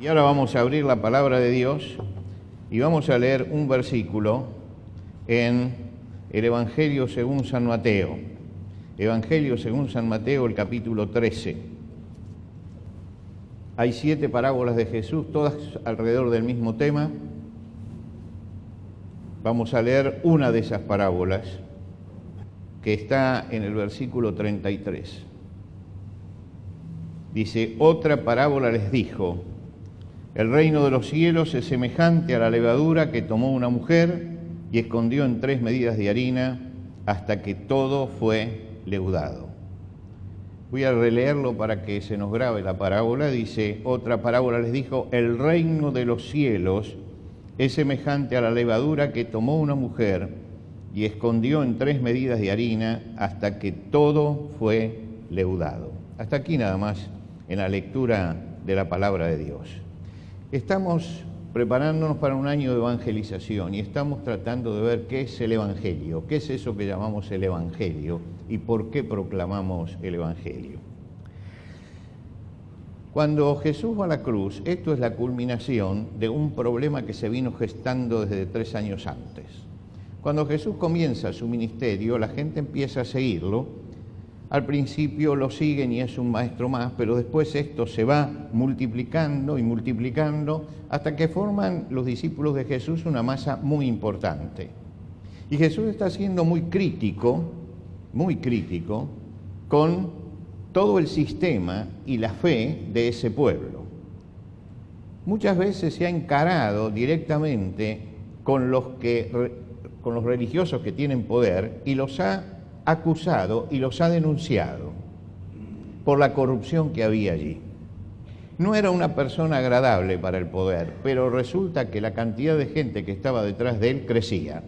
Y ahora vamos a abrir la palabra de Dios y vamos a leer un versículo en el Evangelio según San Mateo. Evangelio según San Mateo, el capítulo 13. Hay 7 parábolas de Jesús, todas alrededor del mismo tema. Vamos a leer una de esas parábolas que está en el versículo 33. Dice: otra parábola les dijo: el reino de los cielos es semejante a la levadura que tomó una mujer y escondió en 3 medidas de harina hasta que todo fue leudado. Voy a releerlo para que se nos grabe la parábola. Dice: otra parábola les dijo: el reino de los cielos es semejante a la levadura que tomó una mujer y escondió en 3 medidas de harina hasta que todo fue leudado. Hasta aquí nada más en la lectura de la palabra de Dios. Estamos preparándonos para un año de evangelización y estamos tratando de ver qué es el Evangelio, qué es eso que llamamos el Evangelio y por qué proclamamos el Evangelio. Cuando Jesús va a la cruz, esto es la culminación de un problema que se vino gestando desde 3 años antes. Cuando Jesús comienza su ministerio, la gente empieza a seguirlo. Al principio lo siguen y es un maestro más, pero después esto se va multiplicando y multiplicando hasta que forman los discípulos de Jesús una masa muy importante. Y Jesús está siendo muy crítico con todo el sistema y la fe de ese pueblo. Muchas veces se ha encarado directamente con los religiosos que tienen poder y los ha acusado y los ha denunciado por la corrupción que había allí. No era una persona agradable para el poder, pero resulta que la cantidad de gente que estaba detrás de él crecía.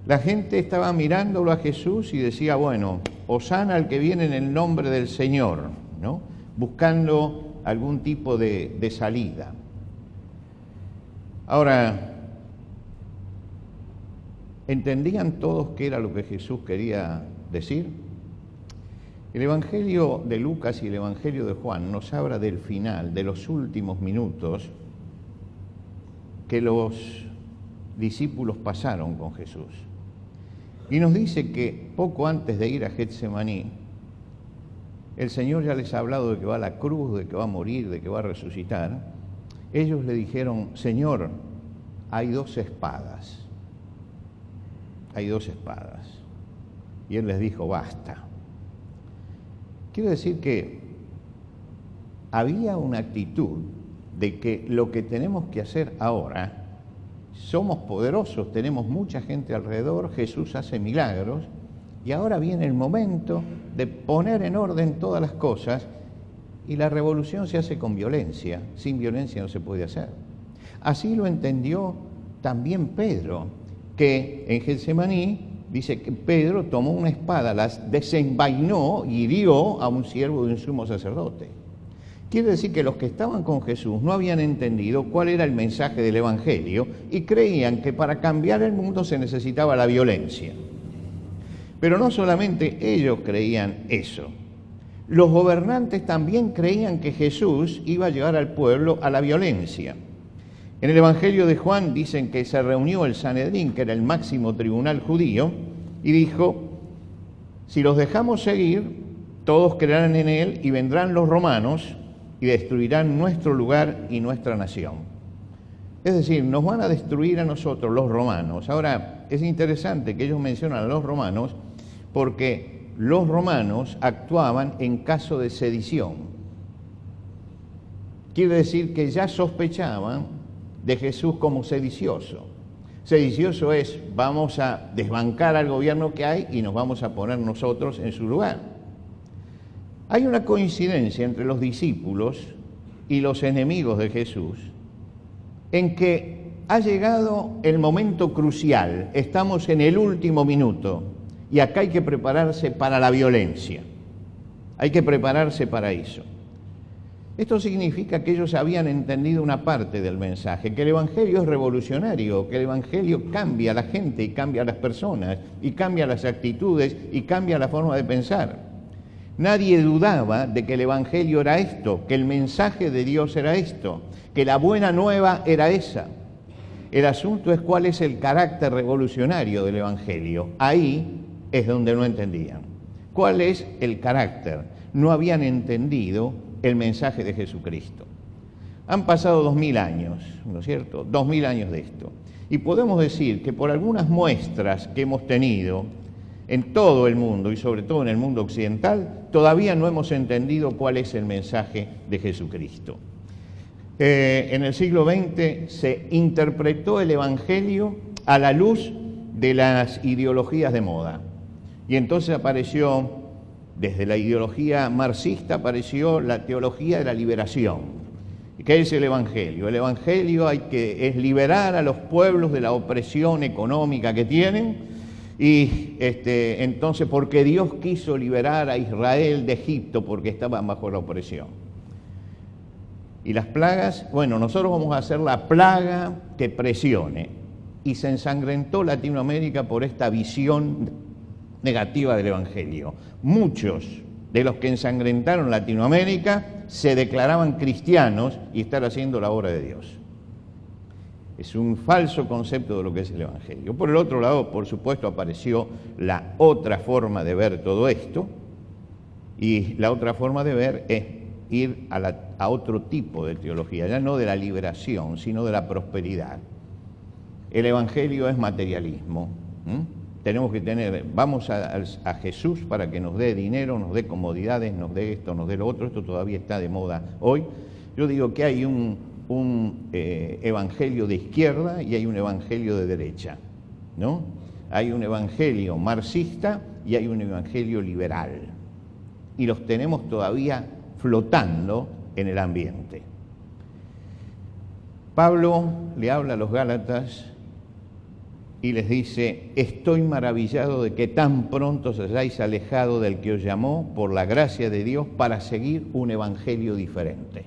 La gente estaba mirándolo a Jesús y decía: bueno, hosana al que viene en el nombre del Señor, ¿no? Buscando algún tipo de salida. Ahora, ¿entendían todos qué era lo que Jesús quería decir? El Evangelio de Lucas y el Evangelio de Juan nos habla del final, de los últimos minutos que los discípulos pasaron con Jesús. Y nos dice que poco antes de ir a Getsemaní, el Señor ya les ha hablado de que va a la cruz, de que va a morir, de que va a resucitar. Ellos le dijeron: Señor, hay 2 espadas. Hay 2 espadas. Y él les dijo: basta. Quiero decir que había una actitud de que lo que tenemos que hacer ahora, somos poderosos, tenemos mucha gente alrededor, Jesús hace milagros, y ahora viene el momento de poner en orden todas las cosas, y la revolución se hace con violencia. Sin violencia no se puede hacer. Así lo entendió también Pedro, que en Getsemaní dice que Pedro tomó una espada, las desenvainó y hirió a un siervo de un sumo sacerdote. Quiere decir que los que estaban con Jesús no habían entendido cuál era el mensaje del Evangelio y creían que para cambiar el mundo se necesitaba la violencia. Pero no solamente ellos creían eso. Los gobernantes también creían que Jesús iba a llevar al pueblo a la violencia. En el Evangelio de Juan dicen que se reunió el Sanedrín, que era el máximo tribunal judío, y dijo: si los dejamos seguir, todos creerán en él y vendrán los romanos y destruirán nuestro lugar y nuestra nación. Es decir, nos van a destruir a nosotros los romanos. Ahora, es interesante que ellos mencionan a los romanos porque los romanos actuaban en caso de sedición. Quiere decir que ya sospechaban de Jesús como sedicioso. Sedicioso es: vamos a desbancar al gobierno que hay y nos vamos a poner nosotros en su lugar. Hay una coincidencia entre los discípulos y los enemigos de Jesús en que ha llegado el momento crucial, estamos en el último minuto y acá hay que prepararse para la violencia, hay que prepararse para eso. Esto significa que ellos habían entendido una parte del mensaje, que el Evangelio es revolucionario, que el Evangelio cambia a la gente y cambia a las personas, y cambia las actitudes y cambia la forma de pensar. Nadie dudaba de que el Evangelio era esto, que el mensaje de Dios era esto, que la buena nueva era esa. El asunto es cuál es el carácter revolucionario del Evangelio. Ahí es donde no entendían. ¿Cuál es el carácter? No habían entendido el mensaje de Jesucristo. Han pasado 2000 años, ¿no es cierto? 2000 años de esto. Y podemos decir que por algunas muestras que hemos tenido en todo el mundo y sobre todo en el mundo occidental, todavía no hemos entendido cuál es el mensaje de Jesucristo. En el siglo XX se interpretó el Evangelio a la luz de las ideologías de moda. Y entonces apareció, desde la ideología marxista, apareció la teología de la liberación. ¿Qué es el Evangelio? El Evangelio es liberar a los pueblos de la opresión económica que tienen y entonces porque Dios quiso liberar a Israel de Egipto porque estaban bajo la opresión. Y las plagas, bueno, nosotros vamos a hacer la plaga que presione. Y se ensangrentó Latinoamérica por esta visión negativa del Evangelio. Muchos de los que ensangrentaron Latinoamérica se declaraban cristianos y están haciendo la obra de Dios. Es un falso concepto de lo que es el Evangelio. Por el otro lado, por supuesto, apareció la otra forma de ver todo esto, y la otra forma de ver es ir a otro tipo de teología, ya no de la liberación, sino de la prosperidad. El Evangelio es materialismo. Tenemos que vamos a Jesús para que nos dé dinero, nos dé comodidades, nos dé esto, nos dé lo otro. Esto todavía está de moda hoy. Yo digo que hay un evangelio de izquierda y hay un evangelio de derecha, ¿no? Hay un evangelio marxista y hay un evangelio liberal. Y los tenemos todavía flotando en el ambiente. Pablo le habla a los Gálatas y les dice: estoy maravillado de que tan pronto os hayáis alejado del que os llamó por la gracia de Dios para seguir un evangelio diferente.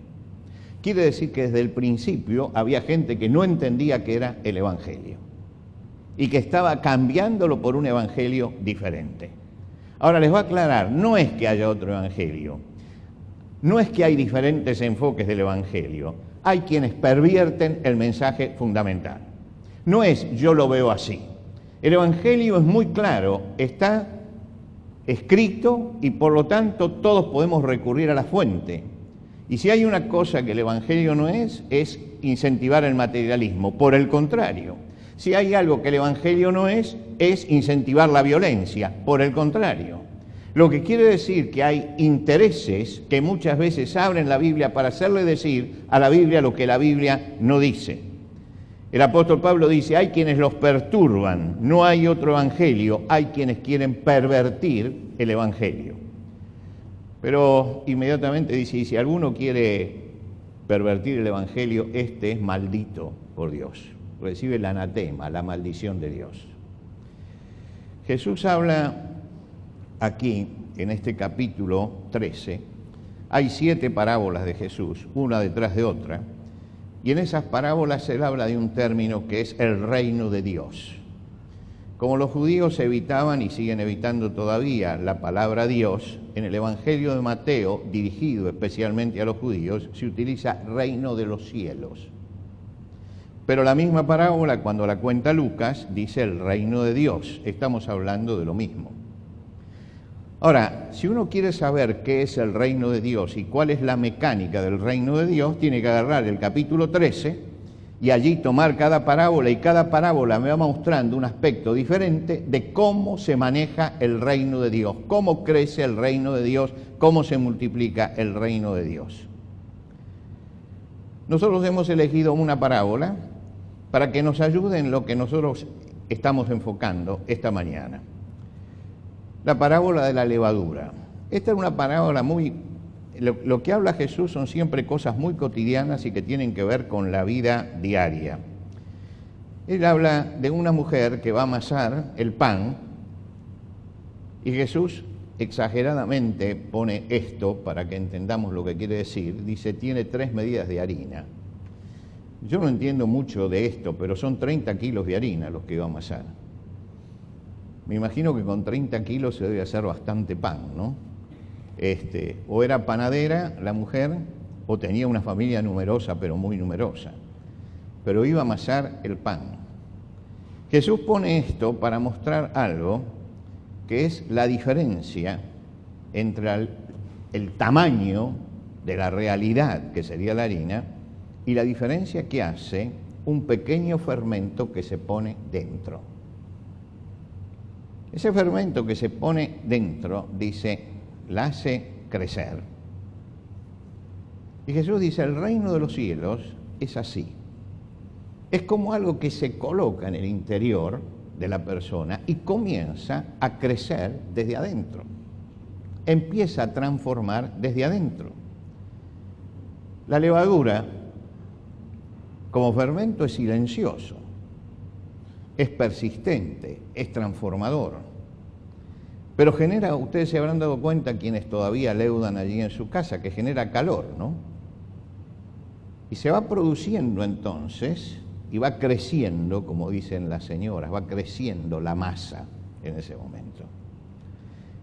Quiere decir que desde el principio había gente que no entendía qué era el evangelio y que estaba cambiándolo por un evangelio diferente. Ahora les voy a aclarar, no es que haya otro evangelio, no es que hay diferentes enfoques del evangelio, hay quienes pervierten el mensaje fundamental. No es yo lo veo así. El Evangelio es muy claro, está escrito y por lo tanto todos podemos recurrir a la fuente. Y si hay una cosa que el Evangelio no es incentivar el materialismo. Por el contrario, si hay algo que el Evangelio no es incentivar la violencia. Por el contrario. Lo que quiere decir que hay intereses que muchas veces abren la Biblia para hacerle decir a la Biblia lo que la Biblia no dice. El apóstol Pablo dice, hay quienes los perturban, no hay otro evangelio, hay quienes quieren pervertir el evangelio. Pero inmediatamente dice, y si alguno quiere pervertir el evangelio, este es maldito por Dios. Recibe el anatema, la maldición de Dios. Jesús habla aquí, en este capítulo 13, hay 7 parábolas de Jesús, una detrás de otra. Y en esas parábolas él habla de un término que es el reino de Dios. Como los judíos evitaban y siguen evitando todavía la palabra Dios, en el Evangelio de Mateo, dirigido especialmente a los judíos, se utiliza reino de los cielos. Pero la misma parábola, cuando la cuenta Lucas, dice el reino de Dios. Estamos hablando de lo mismo. Ahora, si uno quiere saber qué es el reino de Dios y cuál es la mecánica del reino de Dios, tiene que agarrar el capítulo 13 y allí tomar cada parábola, y cada parábola me va mostrando un aspecto diferente de cómo se maneja el reino de Dios, cómo crece el reino de Dios, cómo se multiplica el reino de Dios. Nosotros hemos elegido una parábola para que nos ayude en lo que nosotros estamos enfocando esta mañana. La parábola de la levadura. Esta es una parábola lo que habla Jesús son siempre cosas muy cotidianas y que tienen que ver con la vida diaria. Él habla de una mujer que va a amasar el pan y Jesús exageradamente pone esto para que entendamos lo que quiere decir. Dice, tiene 3 medidas de harina. Yo no entiendo mucho de esto, pero son 30 kilos de harina los que va a amasar. Me imagino que con 30 kilos se debe hacer bastante pan, ¿no? o era panadera la mujer, o tenía una familia numerosa, pero muy numerosa, pero iba a amasar el pan. Jesús pone esto para mostrar algo que es la diferencia entre el tamaño de la realidad, que sería la harina, y la diferencia que hace un pequeño fermento que se pone dentro. Ese fermento que se pone dentro, dice, la hace crecer. Y Jesús dice, el reino de los cielos es así. Es como algo que se coloca en el interior de la persona y comienza a crecer desde adentro. Empieza a transformar desde adentro. La levadura, como fermento, es silencioso, es persistente, es transformador. Pero genera, ustedes se habrán dado cuenta, quienes todavía leudan allí en su casa, que genera calor, ¿no? Y se va produciendo entonces, y va creciendo, como dicen las señoras, va creciendo la masa en ese momento.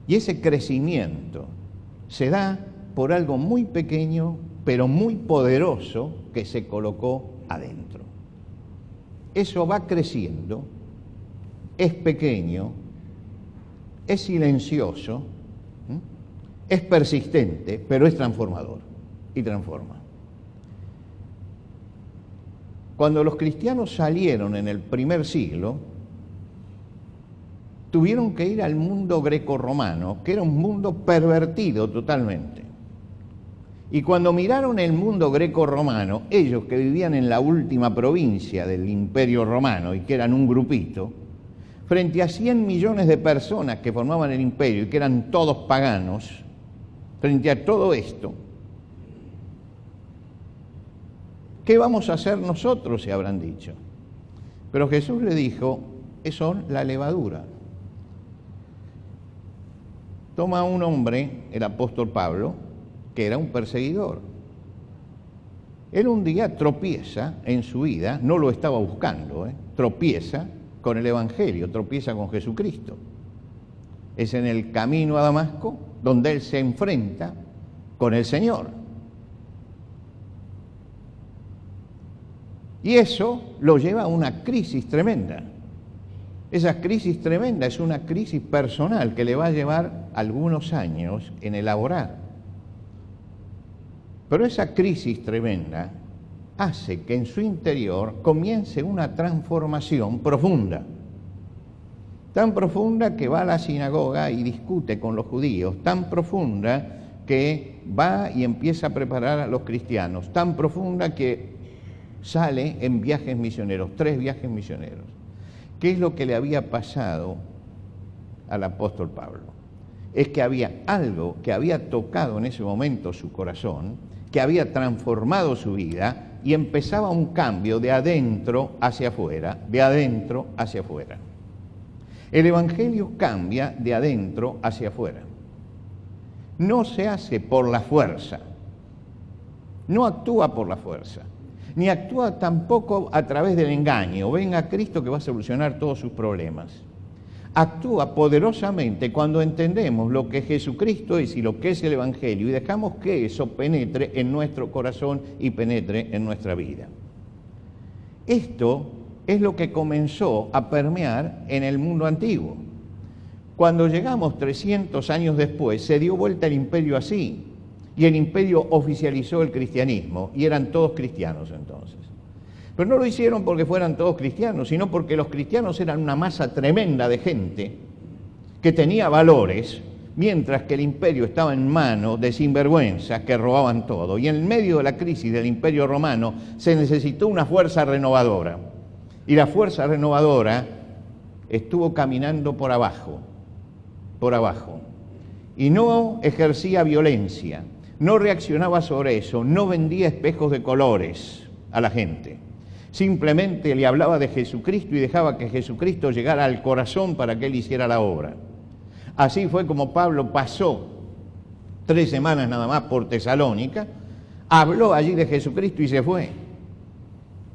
Y ese crecimiento se da por algo muy pequeño, pero muy poderoso, que se colocó adentro. Eso va creciendo, es pequeño, es silencioso, es persistente, pero es transformador y transforma. Cuando los cristianos salieron en el primer siglo, tuvieron que ir al mundo grecorromano, que era un mundo pervertido totalmente. Y cuando miraron el mundo grecorromano, ellos que vivían en la última provincia del Imperio Romano y que eran un grupito, frente a 100 millones de personas que formaban el imperio y que eran todos paganos, frente a todo esto, ¿qué vamos a hacer nosotros?, se habrán dicho. Pero Jesús le dijo, son la levadura. Toma un hombre, el apóstol Pablo, que era un perseguidor. Él un día tropieza en su vida, no lo estaba buscando, tropieza con el Evangelio, tropieza con Jesucristo. Es en el camino a Damasco donde él se enfrenta con el Señor. Y eso lo lleva a una crisis tremenda. Esa crisis tremenda es una crisis personal que le va a llevar algunos años en elaborar. Pero esa crisis tremenda hace que en su interior comience una transformación profunda. Tan profunda que va a la sinagoga y discute con los judíos, tan profunda que va y empieza a preparar a los cristianos, tan profunda que sale en viajes misioneros, 3 viajes misioneros. ¿Qué es lo que le había pasado al apóstol Pablo? Es que había algo que había tocado en ese momento su corazón, que había transformado su vida y empezaba un cambio de adentro hacia afuera, de adentro hacia afuera. El Evangelio cambia de adentro hacia afuera. No se hace por la fuerza, no actúa por la fuerza, ni actúa tampoco a través del engaño. Venga a Cristo que va a solucionar todos sus problemas. Actúa poderosamente cuando entendemos lo que Jesucristo es y lo que es el Evangelio y dejamos que eso penetre en nuestro corazón y penetre en nuestra vida. Esto es lo que comenzó a permear en el mundo antiguo. Cuando llegamos 300 años después, se dio vuelta el imperio así, y el imperio oficializó el cristianismo, y eran todos cristianos entonces. Pero no lo hicieron porque fueran todos cristianos, sino porque los cristianos eran una masa tremenda de gente que tenía valores, mientras que el imperio estaba en manos de sinvergüenzas que robaban todo. Y en medio de la crisis del imperio romano se necesitó una fuerza renovadora. Y la fuerza renovadora estuvo caminando por abajo, y no ejercía violencia, no reaccionaba sobre eso, no vendía espejos de colores a la gente. Simplemente le hablaba de Jesucristo y dejaba que Jesucristo llegara al corazón para que él hiciera la obra. Así fue como Pablo pasó 3 semanas nada más por Tesalónica, habló allí de Jesucristo y se fue.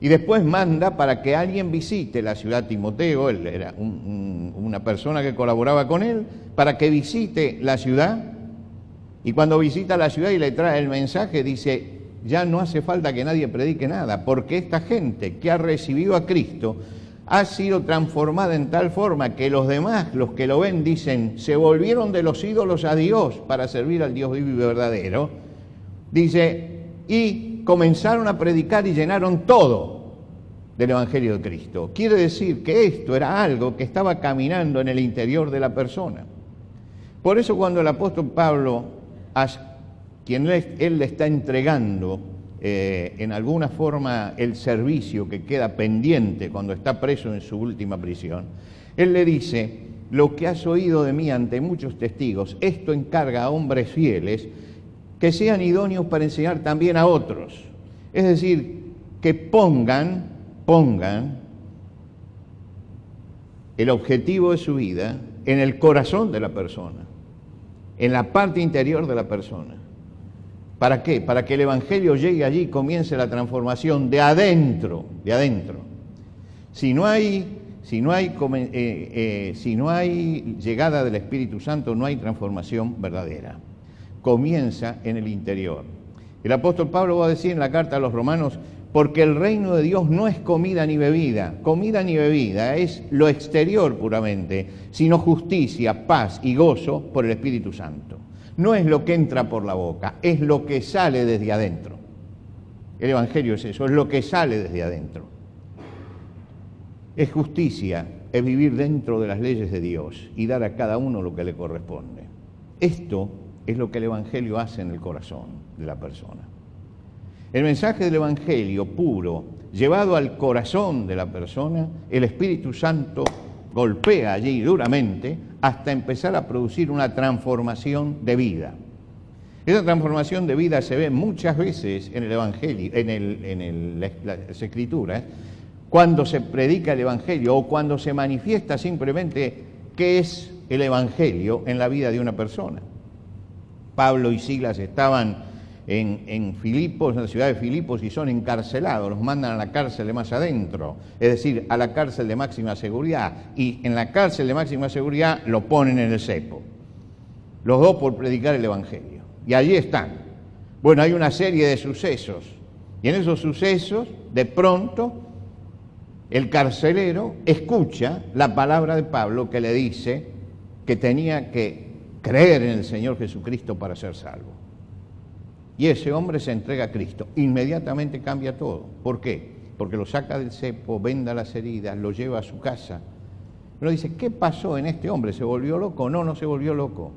Y después manda para que alguien visite la ciudad. Timoteo, él era una persona que colaboraba con él, para que visite la ciudad Y cuando visita la ciudad y le trae el mensaje, dice, ya no hace falta que nadie predique nada, porque esta gente que ha recibido a Cristo ha sido transformada en tal forma que los demás, los que lo ven, dicen, se volvieron de los ídolos a Dios para servir al Dios vivo y verdadero. Dice, y comenzaron a predicar y llenaron todo del Evangelio de Cristo. Quiere decir que esto era algo que estaba caminando en el interior de la persona. Por eso cuando el apóstol Pablo, a quien él le está entregando en alguna forma el servicio que queda pendiente cuando está preso en su última prisión, él le dice, lo que has oído de mí ante muchos testigos, esto encarga a hombres fieles que sean idóneos para enseñar también a otros. Es decir, que pongan el objetivo de su vida en el corazón de la persona, en la parte interior de la persona. ¿Para qué? Para que el Evangelio llegue allí y comience la transformación de adentro, de adentro. Si no hay llegada del Espíritu Santo, no hay transformación verdadera. Comienza en el interior. El apóstol Pablo va a decir en la carta a los Romanos, porque el reino de Dios no es comida ni bebida es lo exterior puramente, sino justicia, paz y gozo por el Espíritu Santo. No es lo que entra por la boca, es lo que sale desde adentro. El Evangelio es eso, es lo que sale desde adentro. Es justicia, es vivir dentro de las leyes de Dios y dar a cada uno lo que le corresponde. Esto es lo que el Evangelio hace en el corazón de la persona. El mensaje del Evangelio puro, llevado al corazón de la persona, el Espíritu Santo golpea allí duramente hasta empezar a producir una transformación de vida. Esa transformación de vida se ve muchas veces en el Evangelio, en las Escrituras, cuando se predica el Evangelio o cuando se manifiesta simplemente qué es el Evangelio en la vida de una persona. Pablo y Silas estaban en Filipos, en la ciudad de Filipos, y son encarcelados, los mandan a la cárcel de más adentro, es decir, a la cárcel de máxima seguridad, y en la cárcel de máxima seguridad lo ponen en el cepo, los dos por predicar el Evangelio, y allí están. Bueno, hay una serie de sucesos, y en esos sucesos, de pronto, el carcelero escucha la palabra de Pablo que le dice que tenía que creer en el Señor Jesucristo para ser salvo. Y ese hombre se entrega a Cristo. Inmediatamente cambia todo. ¿Por qué? Porque lo saca del cepo, venda las heridas, lo lleva a su casa. Uno dice, ¿qué pasó en este hombre? ¿Se volvió loco? No, no se volvió loco.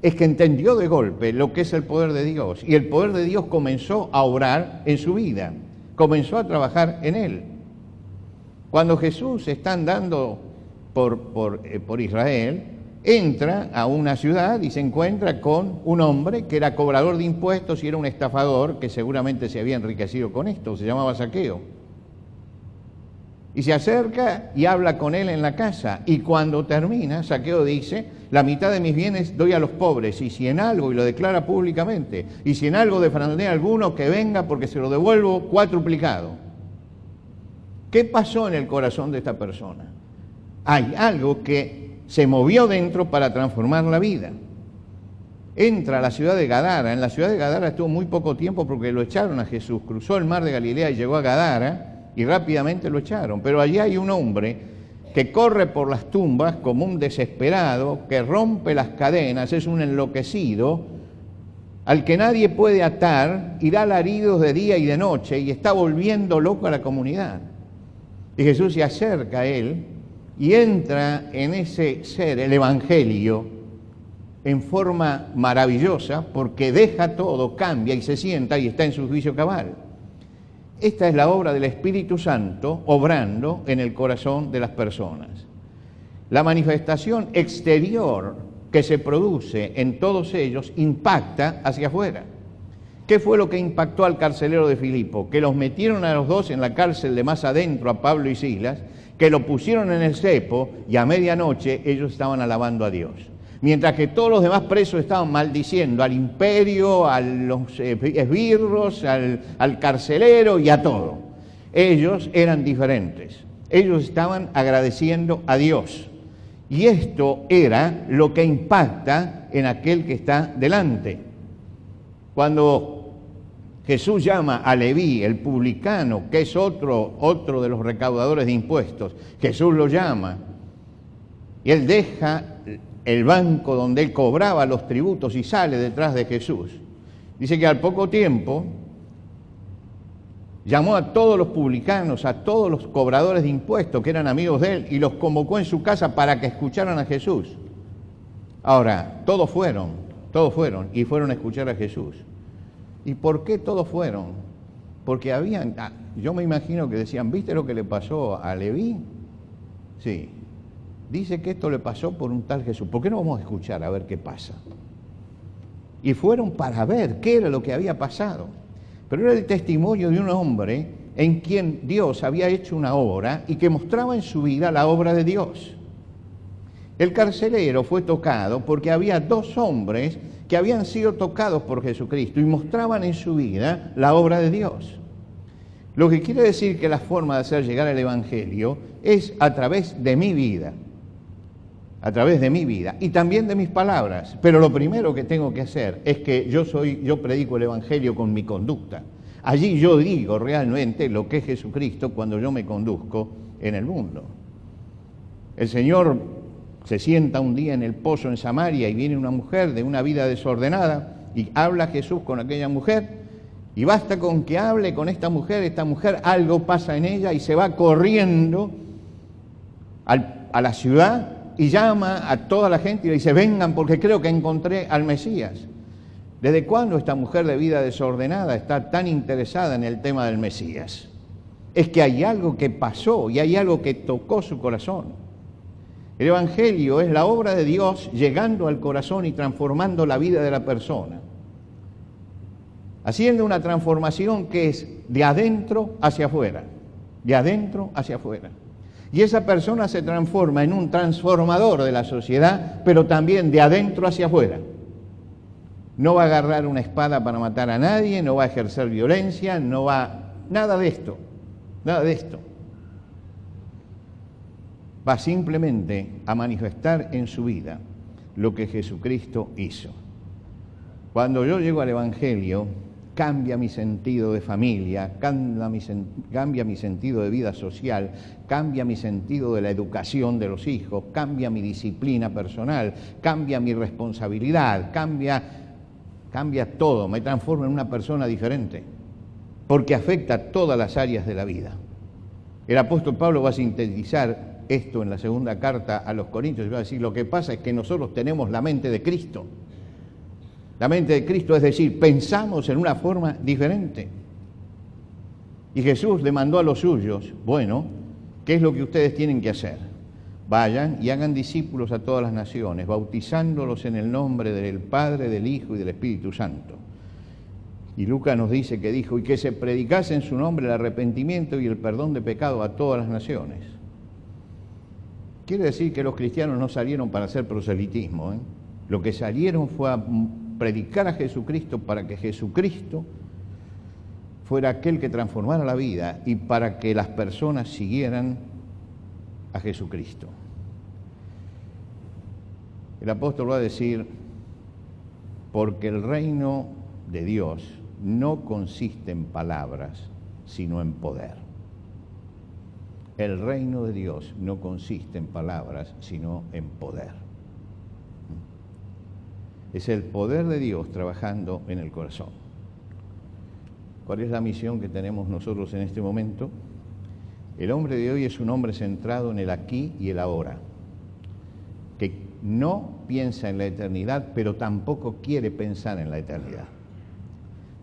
Es que entendió de golpe lo que es el poder de Dios. Y el poder de Dios comenzó a obrar en su vida. Comenzó a trabajar en él. Cuando Jesús está andando por Israel, entra a una ciudad y se encuentra con un hombre que era cobrador de impuestos y era un estafador que seguramente se había enriquecido con esto, se llamaba Zaqueo. Y se acerca y habla con él en la casa, y cuando termina, Zaqueo dice, la mitad de mis bienes doy a los pobres, y si en algo, y lo declara públicamente, y si en algo defraudé a alguno, que venga porque se lo devuelvo cuatruplicado. ¿Qué pasó en el corazón de esta persona? Hay algo que se movió dentro para transformar la vida. Entra a la ciudad de Gadara. En la ciudad de Gadara estuvo muy poco tiempo porque lo echaron a Jesús. Cruzó el mar de Galilea y llegó a Gadara y rápidamente lo echaron. Pero allí hay un hombre que corre por las tumbas como un desesperado, que rompe las cadenas, es un enloquecido, al que nadie puede atar y da alaridos de día y de noche y está volviendo loco a la comunidad. Y Jesús se acerca a él y entra en ese ser, el Evangelio, en forma maravillosa, porque deja todo, cambia y se sienta y está en su juicio cabal. Esta es la obra del Espíritu Santo obrando en el corazón de las personas. La manifestación exterior que se produce en todos ellos impacta hacia afuera. ¿Qué fue lo que impactó al carcelero de Filipo? Que los metieron a los dos en la cárcel de más adentro, a Pablo y Silas, que lo pusieron en el cepo y a medianoche ellos estaban alabando a Dios. Mientras que todos los demás presos estaban maldiciendo al imperio, a los esbirros, al carcelero y a todo. Ellos eran diferentes. Ellos estaban agradeciendo a Dios. Y esto era lo que impacta en aquel que está delante. Cuando Jesús llama a Leví, el publicano, que es otro de los recaudadores de impuestos, Jesús lo llama y él deja el banco donde él cobraba los tributos y sale detrás de Jesús. Dice que al poco tiempo llamó a todos los publicanos, a todos los cobradores de impuestos que eran amigos de él y los convocó en su casa para que escucharan a Jesús. Ahora, todos fueron y fueron a escuchar a Jesús. ¿Y por qué todos fueron? Porque yo me imagino que decían, ¿viste lo que le pasó a Leví? Sí. Dice que esto le pasó por un tal Jesús. ¿Por qué no vamos a escuchar a ver qué pasa? Y fueron para ver qué era lo que había pasado. Pero era el testimonio de un hombre en quien Dios había hecho una obra y que mostraba en su vida la obra de Dios. El carcelero fue tocado porque había dos hombres que habían sido tocados por Jesucristo y mostraban en su vida la obra de Dios. Lo que quiere decir que la forma de hacer llegar el Evangelio es a través de mi vida, y también de mis palabras. Pero lo primero que tengo que hacer es que yo predico el Evangelio con mi conducta. Allí yo digo realmente lo que es Jesucristo cuando yo me conduzco en el mundo. El Señor se sienta un día en el pozo en Samaria y viene una mujer de una vida desordenada y habla Jesús con aquella mujer y basta con que hable con esta mujer algo pasa en ella y se va corriendo a la ciudad y llama a toda la gente y le dice, vengan porque creo que encontré al Mesías. ¿Desde cuándo esta mujer de vida desordenada está tan interesada en el tema del Mesías? Es que hay algo que pasó y hay algo que tocó su corazón. El Evangelio es la obra de Dios llegando al corazón y transformando la vida de la persona. Haciendo una transformación que es de adentro hacia afuera, de adentro hacia afuera. Y esa persona se transforma en un transformador de la sociedad, pero también de adentro hacia afuera. No va a agarrar una espada para matar a nadie, no va a ejercer violencia, nada de esto, nada de esto. Va simplemente a manifestar en su vida lo que Jesucristo hizo. Cuando yo llego al Evangelio, cambia mi sentido de familia, cambia mi sentido de vida social, cambia mi sentido de la educación de los hijos, cambia mi disciplina personal, cambia mi responsabilidad, cambia todo, me transforma en una persona diferente, porque afecta a todas las áreas de la vida. El apóstol Pablo va a sintetizar esto en la segunda carta a los Corintios y va a decir, lo que pasa es que nosotros tenemos la mente de Cristo. La mente de Cristo, es decir, pensamos en una forma diferente. Y Jesús le mandó a los suyos, bueno, ¿qué es lo que ustedes tienen que hacer? Vayan y hagan discípulos a todas las naciones, bautizándolos en el nombre del Padre, del Hijo y del Espíritu Santo. Y Lucas nos dice que dijo, y que se predicase en su nombre el arrepentimiento y el perdón de pecado a todas las naciones. Quiere decir que los cristianos no salieron para hacer proselitismo, ¿eh? Lo que salieron fue a predicar a Jesucristo para que Jesucristo fuera aquel que transformara la vida y para que las personas siguieran a Jesucristo. El apóstol va a decir, porque el reino de Dios no consiste en palabras, sino en poder. El reino de Dios no consiste en palabras, sino en poder. Es el poder de Dios trabajando en el corazón. ¿Cuál es la misión que tenemos nosotros en este momento? El hombre de hoy es un hombre centrado en el aquí y el ahora, que no piensa en la eternidad, pero tampoco quiere pensar en la eternidad.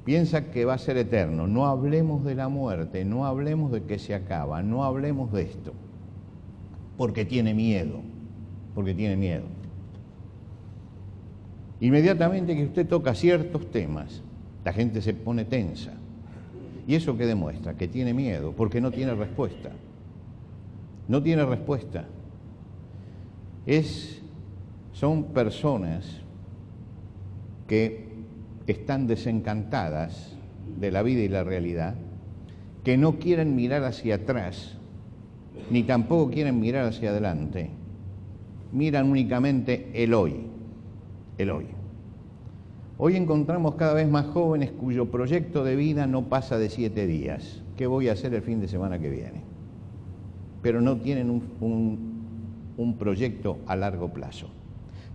Piensa que va a ser eterno. No hablemos de la muerte, no hablemos de que se acaba, no hablemos de esto, porque tiene miedo, Inmediatamente que usted toca ciertos temas, la gente se pone tensa. ¿Y eso qué demuestra? Que tiene miedo, porque no tiene respuesta. No tiene respuesta. Son personas que están desencantadas de la vida y la realidad, que no quieren mirar hacia atrás, ni tampoco quieren mirar hacia adelante. Miran únicamente el hoy. Hoy encontramos cada vez más jóvenes cuyo proyecto de vida no pasa de 7 días. ¿Qué voy a hacer el fin de semana que viene? Pero no tienen un proyecto a largo plazo.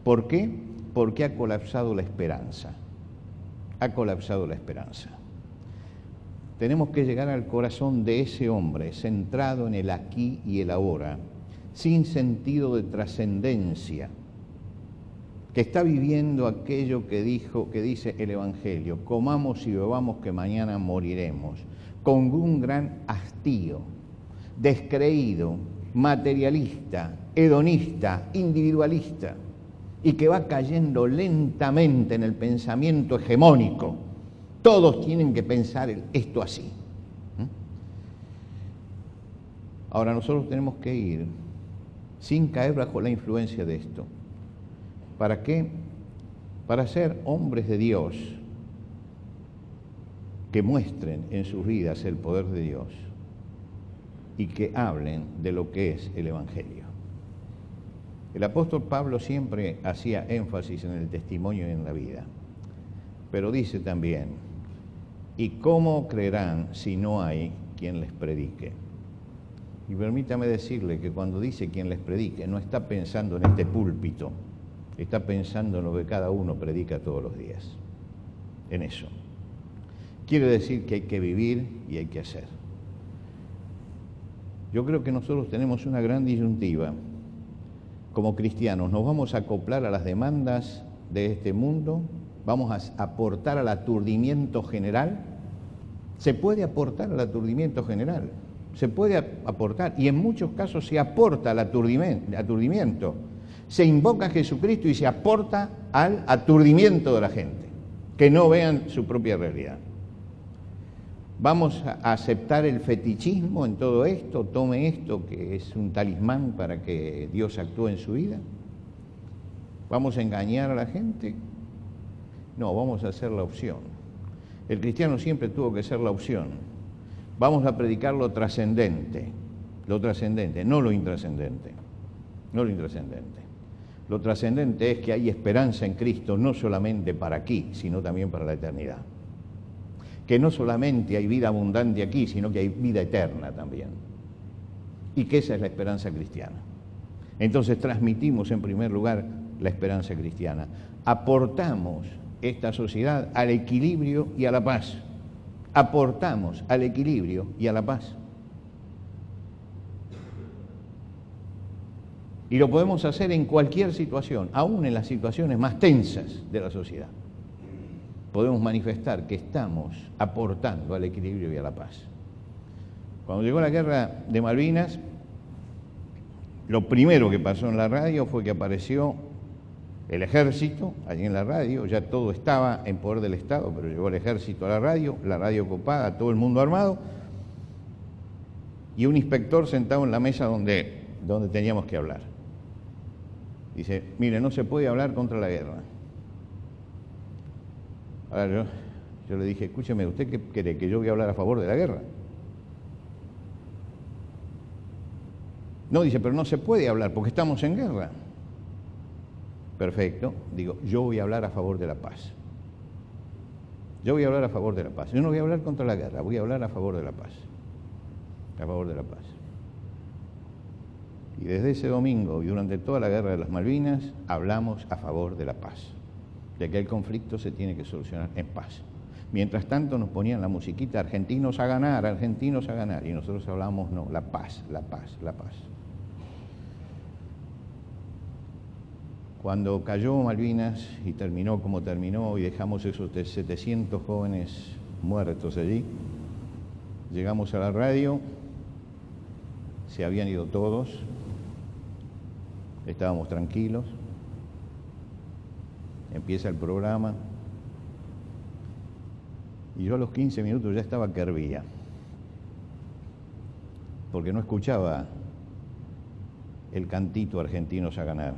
¿Por qué? Porque ha colapsado la esperanza. Ha colapsado la esperanza. Tenemos que llegar al corazón de ese hombre, centrado en el aquí y el ahora, sin sentido de trascendencia, que está viviendo aquello que dice el Evangelio: comamos y bebamos que mañana moriremos, con un gran hastío, descreído, materialista, hedonista, individualista, y que va cayendo lentamente en el pensamiento hegemónico. Todos tienen que pensar esto así. Ahora nosotros tenemos que ir sin caer bajo la influencia de esto. ¿Para qué? Para ser hombres de Dios que muestren en sus vidas el poder de Dios y que hablen de lo que es el Evangelio. El apóstol Pablo siempre hacía énfasis en el testimonio y en la vida, pero dice también: ¿y cómo creerán si no hay quien les predique? Y permítame decirle que cuando dice quien les predique, no está pensando en este púlpito, está pensando en lo que cada uno predica todos los días, en eso. Quiere decir que hay que vivir y hay que hacer. Yo creo que nosotros tenemos una gran disyuntiva. Como cristianos, ¿nos vamos a acoplar a las demandas de este mundo? ¿Vamos a aportar al aturdimiento general? Se puede aportar al aturdimiento general, se puede aportar, y en muchos casos se aporta al aturdimiento. Se invoca a Jesucristo y se aporta al aturdimiento de la gente, que no vean su propia realidad. ¿Vamos a aceptar el fetichismo en todo esto? Tome esto, que es un talismán para que Dios actúe en su vida. ¿Vamos a engañar a la gente? No, vamos a hacer la opción. El cristiano siempre tuvo que ser la opción. Vamos a predicar lo trascendente, no lo intrascendente, no lo intrascendente. Lo trascendente es que hay esperanza en Cristo, no solamente para aquí, sino también para la eternidad. Que no solamente hay vida abundante aquí, sino que hay vida eterna también. Y que esa es la esperanza cristiana. Entonces transmitimos en primer lugar la esperanza cristiana. Aportamos esta sociedad al equilibrio y a la paz. Aportamos al equilibrio y a la paz. Y lo podemos hacer en cualquier situación, aún en las situaciones más tensas de la sociedad. Podemos manifestar que estamos aportando al equilibrio y a la paz. Cuando llegó la guerra de Malvinas, lo primero que pasó en la radio fue que apareció el ejército, allí en la radio, ya todo estaba en poder del Estado, pero llegó el ejército a la radio ocupada, todo el mundo armado, y un inspector sentado en la mesa donde teníamos que hablar. Dice: mire, no se puede hablar contra la guerra. Ahora yo le dije: escúcheme, ¿usted qué cree? ¿Que yo voy a hablar a favor de la guerra? No, dice, pero no se puede hablar porque estamos en guerra. Perfecto, digo, yo voy a hablar a favor de la paz. Yo voy a hablar a favor de la paz. Yo no voy a hablar contra la guerra, voy a hablar a favor de la paz. A favor de la paz. Y desde ese domingo y durante toda la guerra de las Malvinas hablamos a favor de la paz, de que el conflicto se tiene que solucionar en paz. Mientras tanto nos ponían la musiquita: argentinos a ganar, y nosotros hablábamos: no, la paz, la paz, la paz. Cuando cayó Malvinas y terminó como terminó y dejamos esos 700 jóvenes muertos allí, llegamos a la radio, se habían ido todos, estábamos tranquilos. Empieza el programa y yo a los 15 minutos ya estaba que hervía, porque no escuchaba el cantito argentinos a ganar,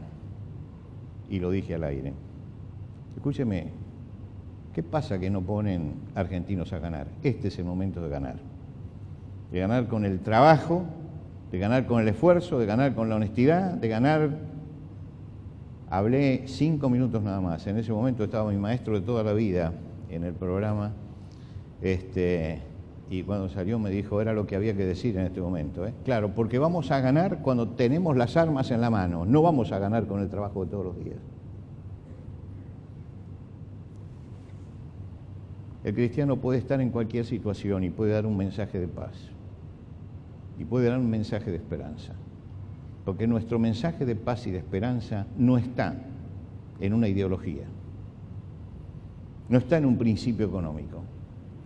y lo dije al aire: escúcheme, ¿qué pasa que no ponen argentinos a ganar? Este es el momento de ganar con el trabajo, de ganar con el esfuerzo, de ganar con la honestidad, de ganar Hablé 5 minutos nada más. En ese momento estaba mi maestro de toda la vida en el programa, y cuando salió me dijo, era lo que había que decir en este momento. Claro, porque vamos a ganar cuando tenemos las armas en la mano, no vamos a ganar con el trabajo de todos los días. El cristiano puede estar en cualquier situación y puede dar un mensaje de paz, y puede dar un mensaje de esperanza. Porque nuestro mensaje de paz y de esperanza no está en una ideología, no está en un principio económico.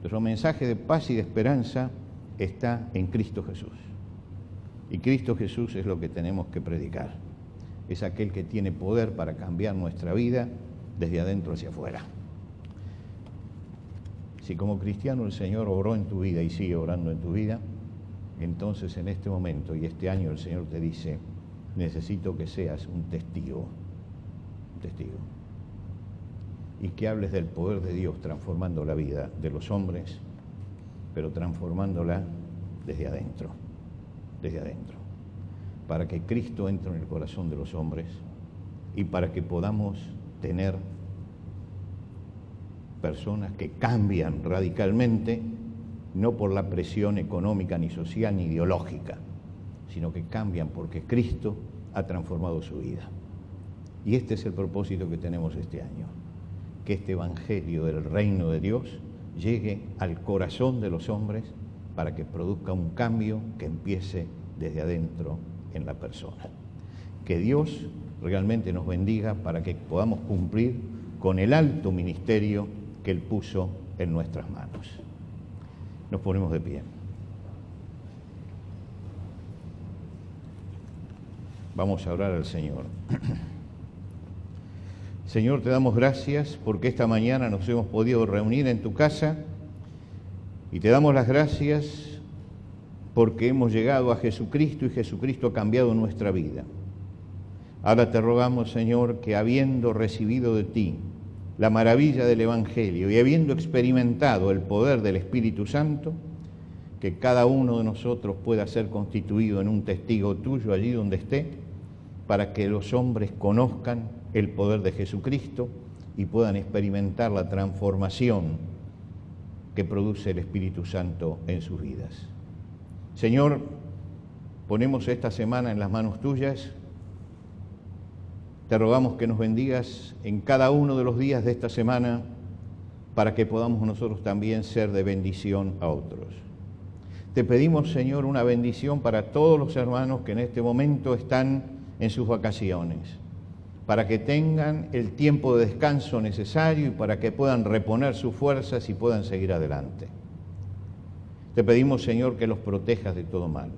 Nuestro mensaje de paz y de esperanza está en Cristo Jesús. Y Cristo Jesús es lo que tenemos que predicar. Es aquel que tiene poder para cambiar nuestra vida desde adentro hacia afuera. Si como cristiano el Señor obró en tu vida y sigue obrando en tu vida, entonces en este momento y este año el Señor te dice, necesito que seas un testigo, y que hables del poder de Dios transformando la vida de los hombres, pero transformándola desde adentro, para que Cristo entre en el corazón de los hombres y para que podamos tener personas que cambian radicalmente, no por la presión económica, ni social, ni ideológica, sino que cambian porque Cristo ha transformado su vida. Y este es el propósito que tenemos este año, que este evangelio del reino de Dios llegue al corazón de los hombres para que produzca un cambio que empiece desde adentro en la persona. Que Dios realmente nos bendiga para que podamos cumplir con el alto ministerio que Él puso en nuestras manos. Nos ponemos de pie. Vamos a orar al Señor. Señor, te damos gracias porque esta mañana nos hemos podido reunir en tu casa y te damos las gracias porque hemos llegado a Jesucristo y Jesucristo ha cambiado nuestra vida. Ahora te rogamos, Señor, que habiendo recibido de ti la maravilla del Evangelio y habiendo experimentado el poder del Espíritu Santo, que cada uno de nosotros pueda ser constituido en un testigo tuyo allí donde esté, para que los hombres conozcan el poder de Jesucristo y puedan experimentar la transformación que produce el Espíritu Santo en sus vidas. Señor, ponemos esta semana en las manos tuyas. Te rogamos que nos bendigas en cada uno de los días de esta semana para que podamos nosotros también ser de bendición a otros. Te pedimos, Señor, una bendición para todos los hermanos que en este momento están en sus vacaciones, para que tengan el tiempo de descanso necesario y para que puedan reponer sus fuerzas y puedan seguir adelante. Te pedimos, Señor, que los protejas de todo mal.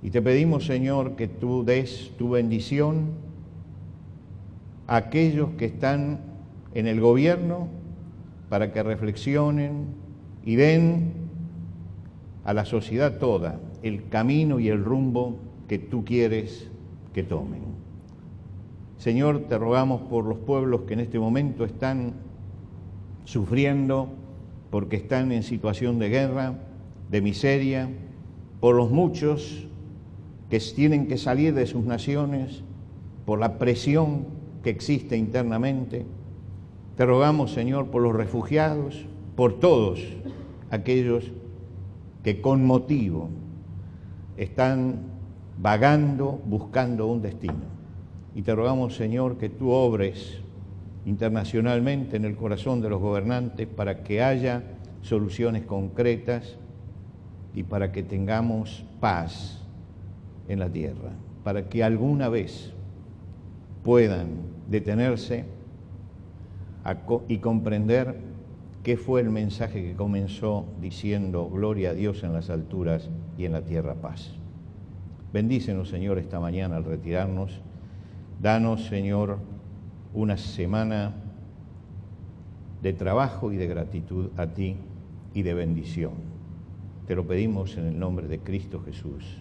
Y te pedimos, Señor, que tú des tu bendición a aquellos que están en el gobierno para que reflexionen y den a la sociedad toda el camino y el rumbo que tú quieres que tomen. Señor, te rogamos por los pueblos que en este momento están sufriendo porque están en situación de guerra, de miseria, por los muchos que tienen que salir de sus naciones, por la presión que existe internamente. Te rogamos, Señor, por los refugiados, por todos aquellos que con motivo están vagando, buscando un destino. Y te rogamos, Señor, que tú obres internacionalmente en el corazón de los gobernantes para que haya soluciones concretas y para que tengamos paz en la tierra, para que alguna vez puedan detenerse y comprender qué fue el mensaje que comenzó diciendo gloria a Dios en las alturas y en la tierra paz. Bendícenos, Señor, esta mañana al retirarnos. Danos, Señor, una semana de trabajo y de gratitud a ti y de bendición. Te lo pedimos en el nombre de Cristo Jesús.